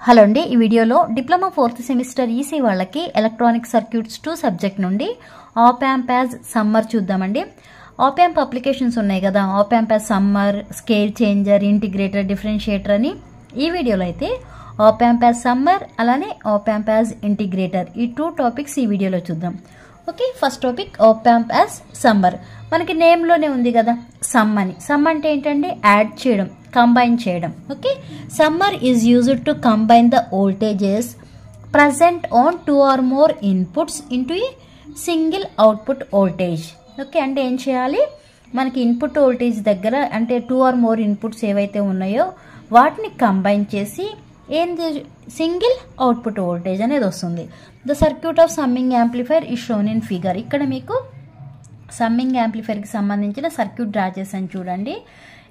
Hello అండి, ఈ వీడియోలో డిప్లొమా 4th సెమిస్టర్ ఈసీ వాళ్ళకి ఎలక్ట్రానిక్ సర్క్యూట్స్ 2 సబ్జెక్ట్ నుండి ఆప్ యాంప్ యాజ్ సమ్మర్ చూద్దామండి. ఆప్ యాంప్ అప్లికేషన్స్ ఉన్నాయి కదా, ఆప్ amp as summer, scale changer, integrator, differentiator అని. ఈ వీడియోలో అయితే ఆప్ యాంప్ యాజ్ సమ్మర్ అలానే ఆప్ యాంప్ యాజ్ ఇంటిగ్రేటర్ ఈ 2 టాపిక్స్ ఈ వీడియోలో చూద్దాం. ఓకే, ఫస్ట్ టాపిక్ ఆప్ యాంప్ యాజ్ సమ్మర్. మనకి నేమ్లోనే ఉంది కదా సమ్ అని. సమ్ అంటే ఏంటంటే యాడ్ చేయడం, కంబైన్ చేయడం. Okay, summer is used to combine the voltages present on 2 or more inputs into a single output voltage. Okay, అంటే ఏం చేయాలి, మనకి ఇన్పుట్ వోల్టేజ్ దగ్గర అంటే 2 or more ఇన్పుట్స్ ఏవైతే ఉన్నాయో వాటిని కంబైన్ చేసి ఏంది సింగిల్ అవుట్పుట్ వోల్టేజ్ అనేది వస్తుంది. The circuit off summing amplifier is shown in figure. ఇక్కడ మీకు సమ్మింగ్ యాంప్లిఫైర్కి సంబంధించిన సర్క్యూట్ డ్రా చేశాను చూడండి.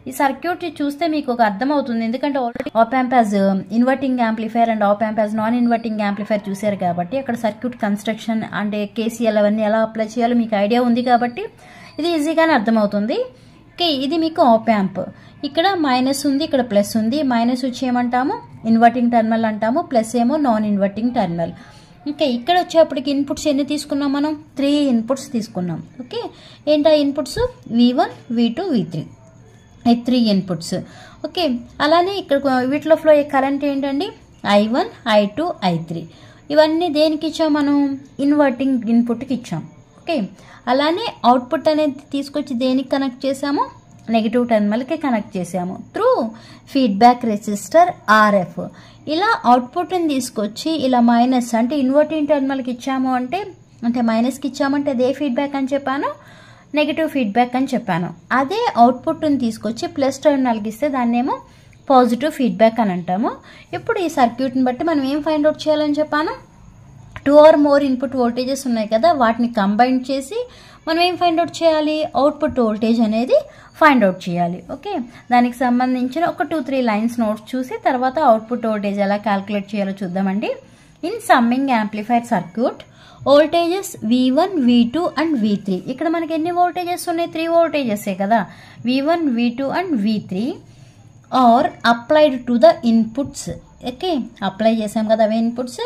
ఈ సర్క్యూట్ చూస్తే మీకు ఒక అర్థం అవుతుంది, ఎందుకంటే already AAP amp as inverting amplifier and AAP amp as non inverting amplifier చూశారు కాబట్టి అక్కడ సర్క్యూట్ కన్స్ట్రక్షన్ అంటే కేసీఎల్ అవన్నీ ఎలా అప్లై చేయాలో మీకు ఐడియా ఉంది కాబట్టి ఇది ఈజీగానే అర్థమవుతుంది. ఓకే, ఇది మీకు ఆప్ యాంప్. ఇక్కడ మైనస్ ఉంది, ఇక్కడ ప్లస్ ఉంది. మైనస్ వచ్చి ఏమంటాము ఇన్వర్టింగ్ టర్మినల్ అంటాము, ప్లస్ ఏమో నాన్ ఇన్వర్టింగ్ టర్మినల్. ఓకే, ఇక్కడ వచ్చేప్పటికి ఇన్పుట్స్ ఎన్ని తీసుకున్నాం మనం? 3 ఇన్పుట్స్ తీసుకున్నాం. ఓకే, ఏంటా ఇన్పుట్స్? V1, V2, V3 ఈ 3 ఇన్పుట్స్. ఓకే, అలానే ఇక్కడ వీటిలో ఫ్లో అయ్యే కరెంట్ ఏంటండి? I1, I2, I3. ఇవన్నీ దేనికి ఇచ్చాం మనం? ఇన్వర్టింగ్ ఇన్పుట్కి ఇచ్చాం. ఓకే, అలానే అవుట్పుట్ అనేది తీసుకొచ్చి దేనికి కనెక్ట్ చేసాము? నెగిటివ్ టర్మినల్కి కనెక్ట్ చేసాము త్రూ ఫీడ్బ్యాక్ రెసిస్టర్ RF. ఇలా అవుట్పుట్ని తీసుకొచ్చి ఇలా మైనస్ అంటే ఇన్వర్టింగ్ టర్మినల్కి ఇచ్చాము అంటే మైనస్కి ఇచ్చామంటే అదే ఫీడ్బ్యాక్ అని చెప్పాను, నెగిటివ్ ఫీడ్బ్యాక్ అని చెప్పాను. అదే అవుట్పుట్ని తీసుకొచ్చి ప్లస్ టర్మినల్కి ఇస్తే దాన్నేమో పాజిటివ్ ఫీడ్బ్యాక్ అని అంటాము. ఇప్పుడు ఈ సర్క్యూట్ని బట్టి మనం ఏం ఫైండ్ అవుట్ చేయాలని చెప్పాను? 2 or more ఇన్పుట్ వోల్టేజెస్ ఉన్నాయి కదా, వాటిని కంబైన్ చేసి మనం ఏం ఫైండ్ అవుట్ చేయాలి? అవుట్పుట్ వోల్టేజ్ అనేది ఫైండ్ అవుట్ చేయాలి. ఓకే, దానికి సంబంధించిన ఒక 2-3 లైన్స్ నోట్స్ చూసి తర్వాత అవుట్పుట్ వోల్టేజ్ ఎలా క్యాల్కులేట్ చేయాలో చూద్దామండి. In summing amplifier circuit voltages V1, V2 and V3. ఇక్కడ మనకి ఎన్ని వోల్టేజెస్ ఉన్నాయి? 3 వోల్టేజెసే కదా. V1, V2 and V3 are applied to the inputs. Okay, apply చేసాం కదా అవి ఇన్పుట్స్.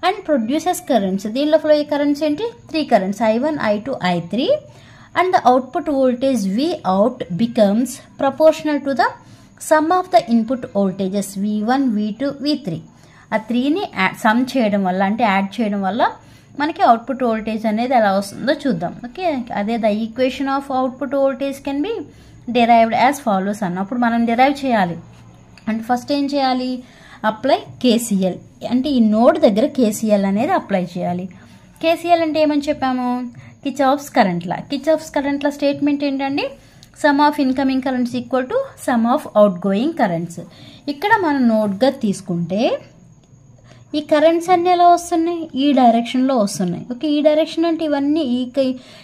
And produces currents. దీనిలో ఫ్లో అయ్యే కరెంట్స్ ఏంటి? 3 currents I1, I2, I3. And the output voltage V out becomes proportional to the sum of the input voltages V1, V2, V3. ఆ 3ని some చేయడం వల్ల అంటే యాడ్ చేయడం వల్ల మనకి అవుట్పుట్ వోల్టేజ్ అనేది ఎలా వస్తుందో చూద్దాం. ఓకే, అదే the equation of output voltage can be derived as follows అన్నప్పుడు మనం డిరైవ్ చేయాలి. అంటే ఫస్ట్ ఏం చేయాలి? Apply KCL. అంటే ఈ నోడ్ దగ్గర KCL అనేది అప్లై చేయాలి. KCL అంటే ఏమని చెప్పాము? Kirchhoff's current law. Kirchhoff's current law statement ఏంటండి? Sum of incoming currents equal to sum of outgoing currents. ఇక్కడ మనం నోట్గా తీసుకుంటే ఈ కరెంట్స్ అన్ని ఎలా వస్తున్నాయి? ఈ డైరెక్షన్లో వస్తున్నాయి. ఓకే, ఈ డైరెక్షన్ అంటే ఇవన్నీ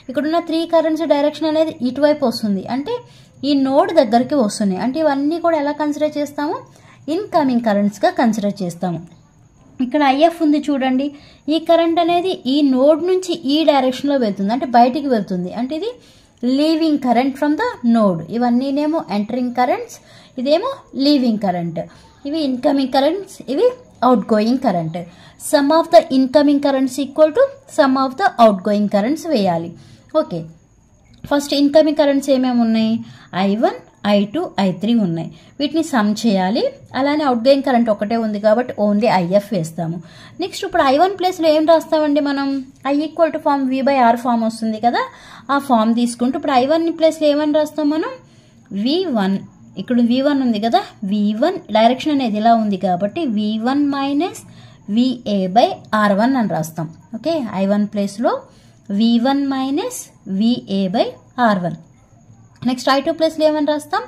ఇక్కడున్న 3 కరెంట్స్ డైరెక్షన్ అనేది ఇటువైపు వస్తుంది, అంటే ఈ నోడ్ దగ్గరికి వస్తున్నాయి. అంటే ఇవన్నీ కూడా ఎలా కన్సిడర్ చేస్తాము? ఇన్కమింగ్ కరెంట్స్గా కన్సిడర్ చేస్తాము. ఇక్కడ IF ఉంది చూడండి, ఈ కరెంట్ అనేది ఈ నోడ్ నుంచి ఈ డైరెక్షన్లో వెళ్తుంది, అంటే బయటికి వెళ్తుంది. అంటే ఇది leaving current from the node. ఇవన్నీనేమో ఎంటరింగ్ కరెంట్స్, ఇదేమో లీవింగ్ కరెంట్. ఇవి ఇన్కమింగ్ కరెంట్స్, ఇవి outgoing current. Sum of the incoming currents equal to sum of the outgoing currents వేయాలి. ఓకే, ఫస్ట్ ఇన్కమింగ్ కరెంట్స్ ఏమేమి ఉన్నాయి? I1, I2, I3 ఉన్నాయి. వీటిని some చేయాలి. అలానే అవుట్ గోయింగ్ కరెంట్ ఒకటే ఉంది కాబట్టి ఓన్లీ IF వేస్తాము. నెక్స్ట్ ఇప్పుడు I1 ప్లేస్లో ఏం రాస్తామండి మనం? I equal to form V/R form వస్తుంది కదా, ఆ ఫామ్ తీసుకుంటూ ఇప్పుడు I1 ప్లేస్లో ఏమని రాస్తాం మనం? V1. ఇక్కడ V1 ఉంది కదా, V1 డైరెక్షన్ అనేది ఇలా ఉంది కాబట్టి V1 మైనస్ VA/R1 అని రాస్తాం. ఓకే, I1 ప్లేస్లో V1 minus VA/R1. Next I2 ప్లేస్లో ఏమని రాస్తాం?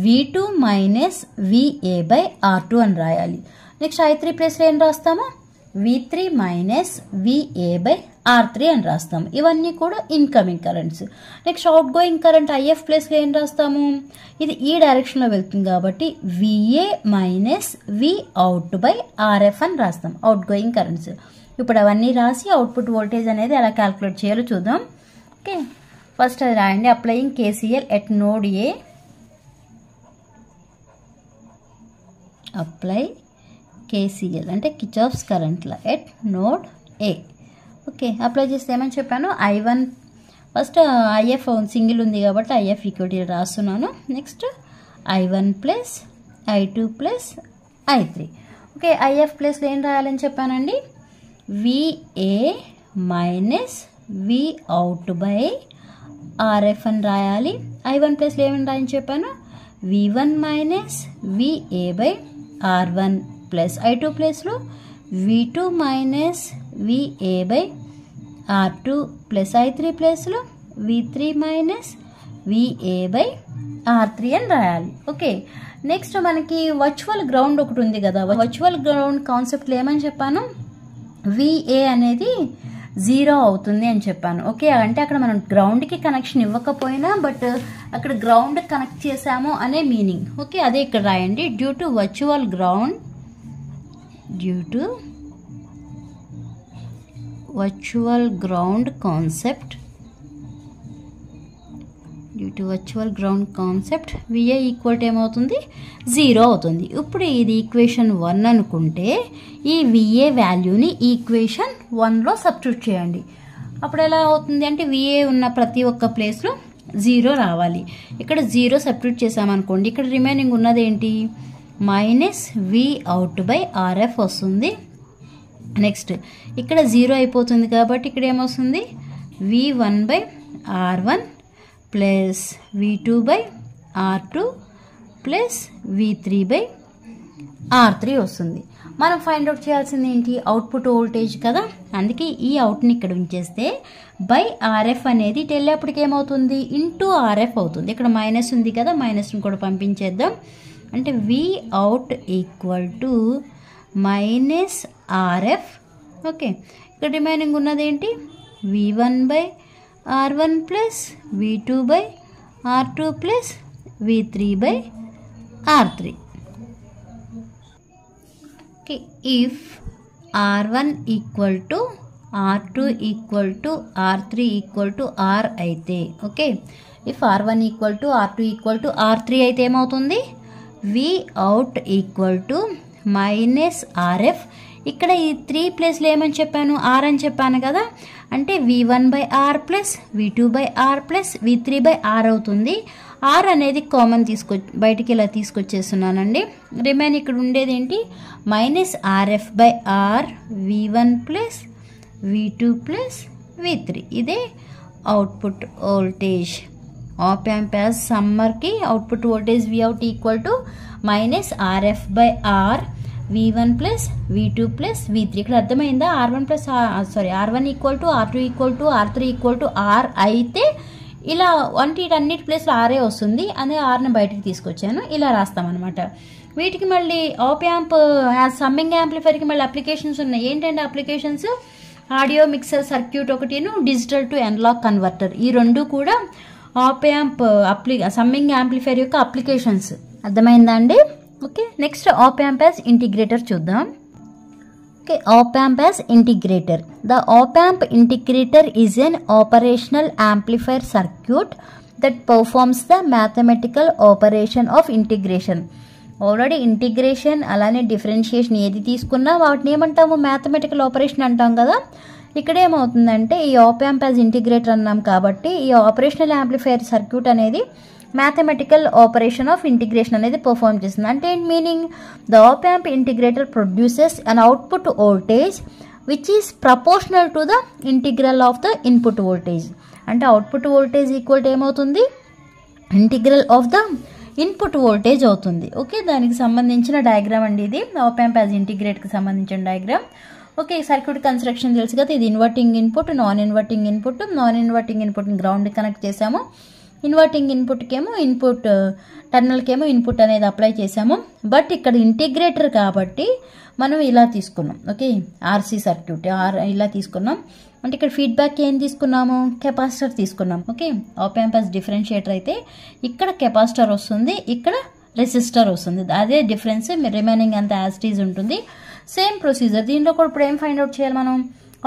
V2 మైనస్ VA/R2 అని రాయాలి. నెక్స్ట్ I3 ప్లేస్లో ఏం రాస్తాము? V3 మైనస్ VA/R3 అని రాస్తాము. ఇవన్నీ కూడా incoming currents. Next out going current IF ప్లేస్లో ఏం రాస్తాము? ఇది ఈ డైరెక్షన్లో వెళ్తుంది కాబట్టి VA మైనస్ VOUT/RF అని రాస్తాం, అవుట్ గోయింగ్ కరెంట్స్. ఇప్పుడు అవన్నీ రాసి అవుట్పుట్ వోల్టేజ్ అనేది ఎలా క్యాల్కులేట్ చేయాలో చూద్దాం. ఓకే, ఫస్ట్ అది రాయండి. Applying KCL at node A. Apply KCL అంటే Kirchhoff's current law at node A. Okay, apply చేస్తే ఏమని చెప్పాను, I1 ఫస్ట్ IF సింగిల్ ఉంది కాబట్టి IF ఈక్వల్ రాస్తున్నాను. Next I1 plus I2 plus I3. Okay, IF ప్లస్లో ఏం రాయాలని చెప్పానండి, VA minus Vout by RF అని రాయాలి. I1 ప్లస్లో ఏమని రాయని చెప్పాను, V1 minus VA by R1 plus I2 ప్లస్లో V2 minus VA by R2 plus I3 ప్లస్లో V3 minus VA by R3 అని రాయాలి. ఓకే, నెక్స్ట్ మనకి వర్చువల్ గ్రౌండ్ ఒకటి ఉంది కదా, వర్చువల్ గ్రౌండ్ కాన్సెప్ట్లో ఏమని చెప్పాను, VA అనేది 0 అవుతుంది అని చెప్పాను. ఓకే, అంటే అక్కడ మనం గ్రౌండ్కి కనెక్షన్ ఇవ్వకపోయినా బట్ అక్కడ గ్రౌండ్ కనెక్ట్ చేసాము అనే మీనింగ్. ఓకే, అదే ఇక్కడ రాయండి, due to virtual ground concept VA equal to ఏమవుతుంది, 0 అవుతుంది. ఇప్పుడు ఇది ఈక్వేషన్ 1 అనుకుంటే ఈ VA వాల్యూని ఈక్వేషన్ 1లో సబ్స్టిట్యూట్ చేయండి. అప్పుడు ఎలా అవుతుంది అంటే VA ఉన్న ప్రతి ఒక్క ప్లేస్లో 0 రావాలి. ఇక్కడ 0 సబ్స్టిట్యూట్ చేసామనుకోండి, ఇక్కడ రిమైనింగ్ ఉన్నది ఏంటి, మైనస్ Vout బై RF వస్తుంది. నెక్స్ట్ ఇక్కడ 0 అయిపోతుంది కాబట్టి ఇక్కడ ఏమొస్తుంది, V1 by R1 plus V2 by R2 plus V3 by R3 వస్తుంది. మనం ఫైండ్ అవుట్ చేయాల్సింది ఏంటి, అవుట్పుట్ వోల్టేజ్ కదా, అందుకే ఈ అవుట్ని ఇక్కడ ఉంచేస్తే బై RF అనేది వెళ్ళేప్పటికి ఏమవుతుంది, ఇంటూ RF అవుతుంది. ఇక్కడ మైనస్ ఉంది కదా, మైనస్ని కూడా పంపించేద్దాం. అంటే Vout equal to minus RF. Okay, ఇక్కడ రిమైనింగ్ ఉన్నది ఏంటి, V1 by R1 plus V2 by R2 plus V3 by R3. Okay, if R1 equal to R2 equal to R3 equal to R అయితే, okay, if R1 equal to R2 equal to R3 అయితే ఏమవుతుంది, Vout equal to minus RF. ఇక్కడ ఈ 3 ప్లేస్లో ఏమని చెప్పాను, R అని చెప్పాను కదా, అంటే V1 by R plus V2 by R plus V3 by R అవుతుంది. R అనేది కామన్ బయటికి ఇలా తీసుకొచ్చేస్తున్నానండి. రిమైన్ ఇక్కడ ఉండేది ఏంటి, minus RF by R V1 plus V2 plus V3. ఇదే output voltage. Op amp as సమ్మర్కి output voltage Vout equal to minus RF by R V1 plus V2 plus V3. ఇక్కడ అర్థమైందా, R1 equal to R2 equal to R3 equal to R అయితే ఇలా అన్నిటి ప్లేస్లో ఆరే వస్తుంది. అదే ఆర్ని బయటికి తీసుకొచ్చాను, ఇలా రాస్తామన్నమాట. వీటికి మళ్ళీ ఆప్ యాంప్ సమ్మింగ్ యాంప్లిఫైర్కి మళ్ళీ అప్లికేషన్స్ ఉన్నాయి. ఏంటంటే అప్లికేషన్స్, ఆడియో మిక్సర్ సర్క్యూట్ ఒకటిను, డిజిటల్ టు అనలాగ్ కన్వర్టర్. ఈ రెండు కూడా ఆప్ యాంప్ సమ్మింగ్ యాంప్లిఫైర్ యొక్క అప్లికేషన్స్. అర్థమైందా అండి? Okay, next op amp as integrator చూద్దాం. Okay, op amp as integrator. The op amp integrator is an operational amplifier circuit that performs the mathematical operation of integration. Already integration అలానే differentiation ఏది తీసుకున్నా వాటిని ఏమంటాము, mathematical operation అంటాం కదా. ఇక్కడ ఏమవుతుందంటే ఈ ఆప్ యాంప్ యాజ్ ఇంటిగ్రేటర్ అన్నాం కాబట్టి ఈ ఆపరేషనల్ యాంప్లిఫైర్ సర్క్యూట్ అనేది మ్యాథమెటికల్ ఆపరేషన్ ఆఫ్ ఇంటిగ్రేషన్ అనేది పర్ఫార్మ్ చేస్తుంది. అంటే ఏంటి meaning, the op amp integrator produces an output voltage which is proportional to the integral of the input voltage. అంటే అవుట్పుట్ వోల్టేజ్ ఈక్వల్ టు ఏమవుతుంది, integral of the input voltage అవుతుంది. Okay, దానికి సంబంధించిన diagram అండి ఇది, ఆప్ యాంప్ యాజ్ ఇంటిగ్రేట్కి సంబంధించిన diagram. Okay, circuit construction తెలుసు కదా, ఇది inverting input, non inverting input. Non inverting ఇన్పుట్ని గ్రౌండ్ కనెక్ట్ చేసాము, ఇన్వర్టింగ్ ఇన్పుట్కేమో ఇన్పుట్ టర్మినల్కేమో ఇన్పుట్ అనేది అప్లై చేసాము. బట్ ఇక్కడ ఇంటిగ్రేటర్ కాబట్టి మనం ఇలా తీసుకున్నాం. ఓకే, ఆర్సీ సర్క్యూట్ ఇలా తీసుకున్నాం. అంటే ఇక్కడ ఫీడ్బ్యాక్ ఏం తీసుకున్నాము, కెపాసిటర్ తీసుకున్నాం. Okay, op amp as differentiator అయితే ఇక్కడ కెపాసిటర్ వస్తుంది, ఇక్కడ రెసిస్టర్ వస్తుంది. అదే డిఫరెన్స్, రిమైనింగ్ అంతా యాజ్ ఇట్ ఈజ్ ఉంటుంది. సేమ్ ప్రొసీజర్ దీంట్లో కూడా ఇప్పుడు ఏం ఫైండ్ అవుట్ చేయాలి మనం,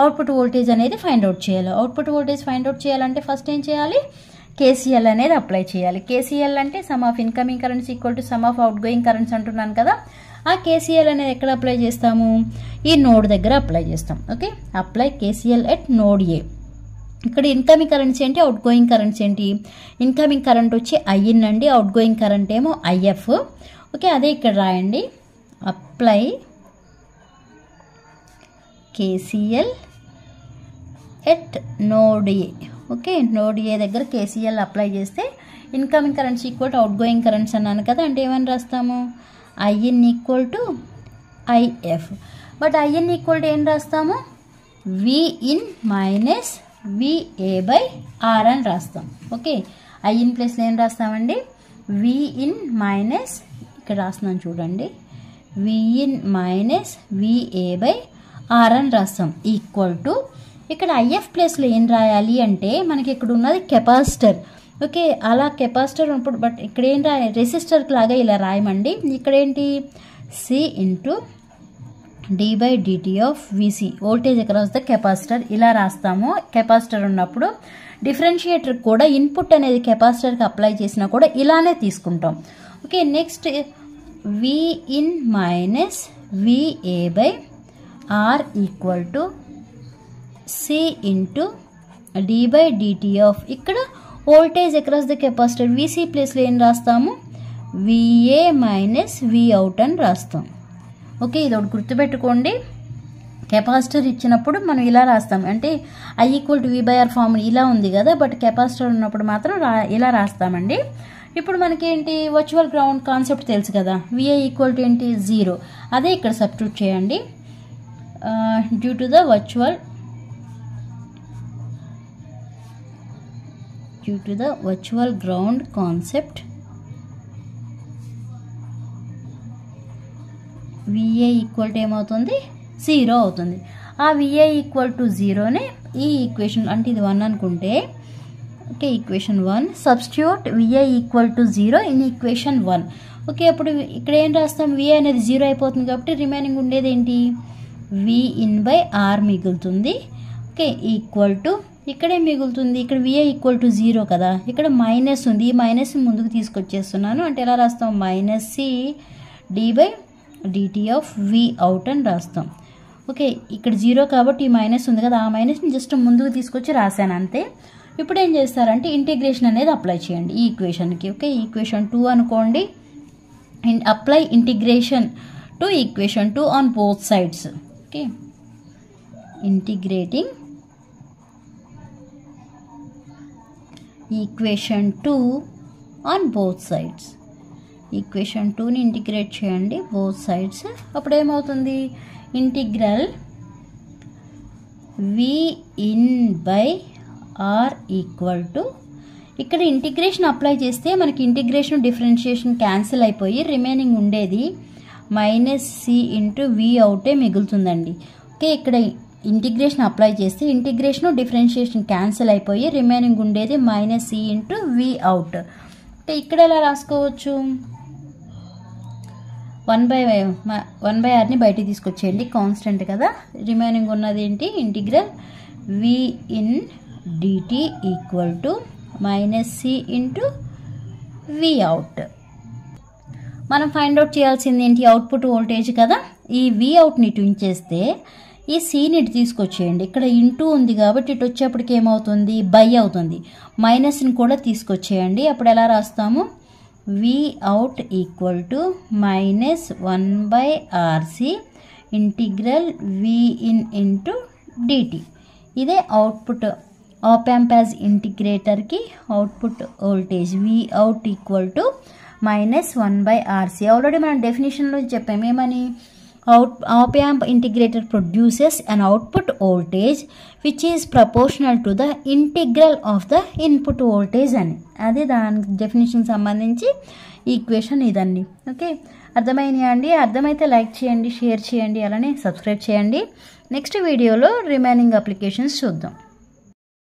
అవుట్పుట్ వోల్టేజ్ అనేది ఫైండ్ అవుట్ చేయాలి. అవుట్పుట్ వోల్టేజ్ ఫైండ్ అవుట్ చేయాలంటే ఫస్ట్ ఏం చేయాలి, కేసీఎల్ అనేది అప్లై చేయాలి. కేసీఎల్ అంటే some of incoming currents equal to sum of outgoing currents అంటున్నాను కదా, ఆ కేసీఎల్ అనేది ఎక్కడ అప్లై చేస్తాము, ఈ నోడ్ దగ్గర అప్లై చేస్తాం. Okay, apply KCL at node A. ఇక్కడ ఇన్కమింగ్ కరెంట్స్ ఏంటి, అవుట్ గోయింగ్ కరెంట్స్ ఏంటి, ఇన్కమింగ్ కరెంట్ వచ్చి ఐఎన్ అండి, అవుట్ గోయింగ్ కరెంట్ ఏమో ఐఎఫ్. ఓకే, అదే ఇక్కడ రాయండి, apply KCL at node A. Okay, node A దగ్గర కేసీఎల్ అప్లై చేస్తే incoming currents equal to outgoing currents అన్నాను కదా, అంటే ఏమని రాస్తాము, IN equal to IF. But IN equal to ఏం రాస్తాము, VIN minus VA by R అని రాస్తాం. ఓకే, ఐఎన్ ప్లేస్లో ఏం రాస్తామండి, విఇన్ మైనస్, ఇక్కడ రాస్తున్నాను చూడండి, V in minus VA by R అని రాస్తాం, ఈక్వల్ టు ఇక్కడ ఐఎఫ్ ప్లేస్లో ఏం రాయాలి అంటే మనకి ఇక్కడ ఉన్నది కెపాసిటర్. ఓకే, అలా కెపాసిటర్ ఉన్నప్పుడు బట్ ఇక్కడ ఏం రెసిస్టర్ లాగా ఇలా రాయమండి. ఇక్కడ ఏంటి, C into D by DT of V C, voltage across the capacitor, ఇలా రాస్తాము. కెపాసిటర్ ఉన్నప్పుడు డిఫరెన్షియేటర్ కూడా ఇన్పుట్ అనేది కెపాసిటర్కి అప్లై చేసినా కూడా ఇలానే తీసుకుంటాం. Okay, next VIN minus VA by R equal to C into D by DT of, ఇక్కడ voltage across the capacitor VC ప్లేస్లో ఏం రాస్తాము, విఏ మైనస్ వి అవుట్ అని రాస్తాం. ఓకే, ఇది ఒకటి గుర్తుపెట్టుకోండి, కెపాసిటర్ ఇచ్చినప్పుడు మనం ఇలా రాస్తాం, అంటే I equal to V by R form ఇలా ఉంది కదా, బట్ కెపాసిటర్ ఉన్నప్పుడు మాత్రం ఇలా రాస్తామండి. ఇప్పుడు మనకేంటి, వర్చువల్ గ్రౌండ్ కాన్సెప్ట్ తెలుసు కదా, విఐ ఈక్వల్ టు ఏంటి 0, అదే ఇక్కడ సబ్స్టిట్యూట్ చేయండి. Due to the virtual ground concept VA equal to ఏమవుతుంది, 0 అవుతుంది. ఆ విఏ ఈక్వల్ టు 0నే ఈ ఈక్వేషన్, అంటే ఇది 1 అనుకుంటే, okay, equation 1 substitute VA equal to 0 in equation 1. Okay, అప్పుడు ఇక్కడ ఏం రాస్తాం, విఏ అనేది 0 అయిపోతుంది కాబట్టి రిమైనింగ్ ఉండేది ఏంటి, విఇన్ బై ఆర్ మిగులుతుంది. ఓకే, ఈక్వల్ టు ఇక్కడే మిగులుతుంది, ఇక్కడ విఏ ఈక్వల్ టు 0 కదా, ఇక్కడ మైనస్ ఉంది, ఈ మైనస్ ముందుకు తీసుకొచ్చేస్తున్నాను, అంటే ఎలా రాస్తాం, minus C D by DT of V out అని రాస్తాం. ఓకే, ఇక్కడ 0 కాబట్టి ఈ మైనస్ ఉంది కదా, ఆ మైనస్ని జస్ట్ ముందుకు తీసుకొచ్చి రాశాను అంతే. ఇప్పుడు ఏం చేస్తారంటే ఇంటిగ్రేషన్ అనేది అప్లై చేయండి ఈ ఈక్వేషన్కి. ఓకే, ఈక్వేషన్ 2 అనుకోండి, apply integration to equation 2 on both sides. Okay, integrating equation 2 on both sides. Equation 2ని ఇంటిగ్రేట్ చేయండి బోత్ సైడ్స్. అప్పుడు ఏమవుతుంది, integral V in by R equal to, ఇక్కడ ఇంటిగ్రేషన్ అప్లై చేస్తే మనకి ఇంటిగ్రేషన్ డిఫరెన్షియేషన్ క్యాన్సిల్ అయిపోయి రిమైనింగ్ ఉండేది మైనస్ సి ఇంటూ వి అవుటే మిగులుతుందండి. ఓకే, ఇక్కడ ఇంటిగ్రేషన్ అప్లై చేస్తే ఇంటిగ్రేషన్ డిఫరెన్షియేషన్ క్యాన్సిల్ అయిపోయి రిమైనింగ్ ఉండేది minus C into V out. అంటే ఇక్కడ ఎలా రాసుకోవచ్చు, 1/r బయటికి తీసుకొచ్చేయండి, కాన్స్టెంట్ కదా, రిమైనింగ్ ఉన్నది ఏంటి, integral V in DT equal to minus C into V out. మనం ఫైండ్ అవుట్ చేయాల్సింది ఏంటి, అవుట్పుట్ వోల్టేజ్ కదా, ఈ వి అవుట్ని ఇటు ఉంచేస్తే ఈ సిని ఇటు తీసుకొచ్చేయండి, ఇక్కడ ఇంటూ ఉంది కాబట్టి ఇటు వచ్చేప్పటికి ఏమవుతుంది, బై అవుతుంది, మైనస్ని కూడా తీసుకొచ్చేయండి. అప్పుడు ఎలా రాస్తాము, V out equal to minus 1/RC integral VIN into DT. ఇదే అవుట్పుట్ ఆప్ యాంప్ యాజ్ ఇంటిగ్రేటర్కి output voltage V out equal to minus 1/RC. Already మనం డెఫినేషన్లో చెప్పాము ఏమని, op amp integrator produces an output voltage which is proportional to the integral of the input voltage అని. అదే దాని definition సంబంధించి equation ఇదండి. ఓకే, అర్థమైనాయా అండి? అర్థమైతే లైక్ చేయండి, షేర్ చేయండి, అలానే సబ్స్క్రైబ్ చేయండి. నెక్స్ట్ వీడియోలో రిమైనింగ్ అప్లికేషన్స్ చూద్దాం.